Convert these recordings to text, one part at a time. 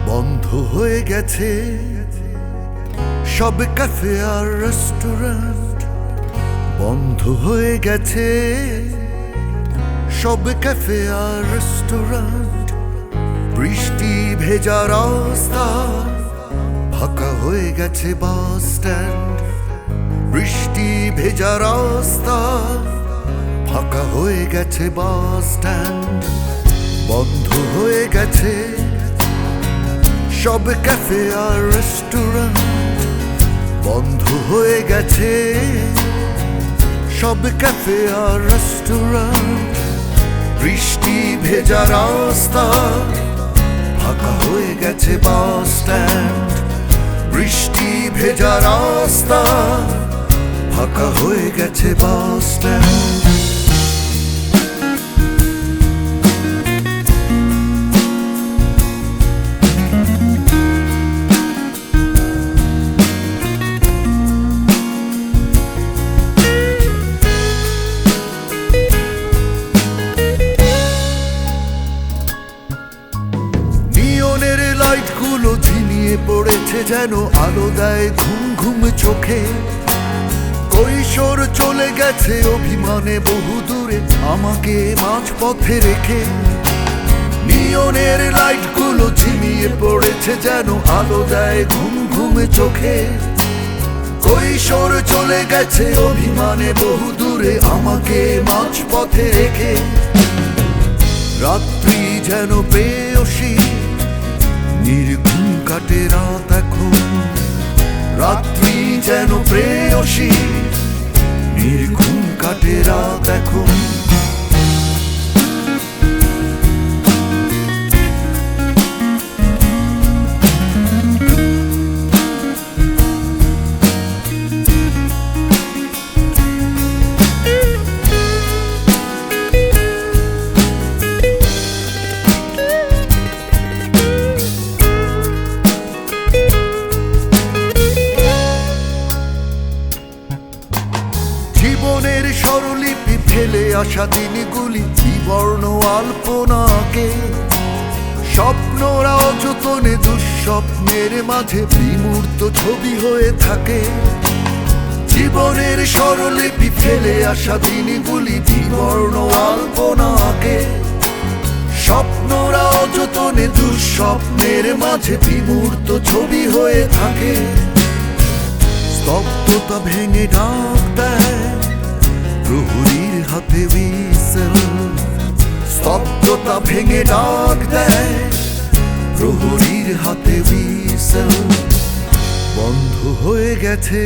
বন্ধ হয়ে গেছে সব ক্যাফে আর রেস্টুরেন্ট, বন্ধ হয়ে গেছে সব ক্যাফে আর রেস্টুরেন্ট। বৃষ্টি ভেজা রাস্তা, ফাঁকা হয়ে গেছে বাস স্ট্যান্ড। বৃষ্টি ভেজা রাস্তা, ফাঁকা হয়ে গেছে বাস স্ট্যান্ড। বন্ধ হয়ে গেছে সব ক্যাফে আর রেস্টুরেন্ট, বন্ধ হয়ে গেছে সব ক্যাফে আর রেস্টুরেন্ট। বৃষ্টি ভেজা রাস্তা, ফাঁকা হয়ে গেছে বাস স্ট্যান্ড। বৃষ্টি ভেজা রাস্তা, ফাঁকা হয়ে গেছে বাস স্ট্যান্ড। লাইটগুলো ঝিমিয়ে পড়েছে, যেন আলো দেয় ঘুম ঘুম চোখে। কৈশোর চলে গেছে অভিমানে বহু দূরে, আমাকে মাঝপথে রেখে। নিয়নের লাইটগুলো ঝিমিয়ে পড়েছে, যেন আলো দেয় ঘুম ঘুম চোখে। কৈশোর চলে গেছে অভিমানে বহু দূরে, আমাকে মাঝপথে রেখে। রাত্রি যেন প্রেয়সী, নির্ঘুম কাটে রাত এখন। রাত্রি যেন প্রেয়সী, নির্ঘুম কাটে রাত এখন। জীবনের স্বরলিপি ফেলে আসা দিনগুলি বিবর্ণ আলপনাকে। স্বপ্নরা অযতনে দুঃস্বপ্নের মাঝে বিমূর্ত ছবি হয়ে থাকে। জীবনের স্বরলিপি ফেলে আসা দিনগুলি বিবর্ণ আলপনাকে। স্বপ্নরা অযতনে দুঃস্বপ্নের মাঝে বিমূর্ত ছবি হয়ে থাকে। স্তব্ধতা ভেঙে ডাক দেয় প্রহরীর হাতে হুইসেল। স্তব্ধতা ভেঙে ডাক দেয় প্রহরীর হাতে হুইসেল। বন্ধ হয়ে গেছে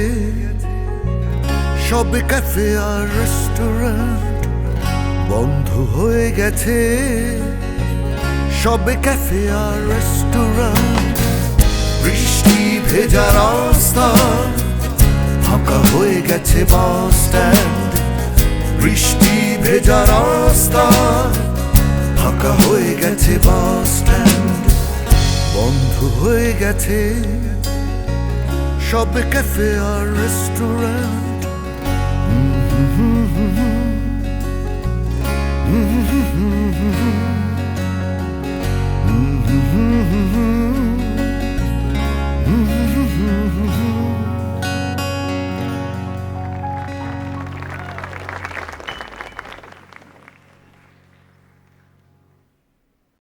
সব ক্যাফে আর রেস্টুরেন্ট, বন্ধ হয়ে গেছে সব ক্যাফে আর রেস্টুরেন্ট। বৃষ্টি ভেজা রাস্তা, ফাঁকা হয়ে গেছে বাস স্ট্যান্ড। বৃষ্টি ভেজা রাস্তা, ফাঁকা হয়ে গেছে বাস স্ট্যান্ড। বন্ধ হয়ে গেছে সব ক্যাফে আর রেস্টুরেন্ট,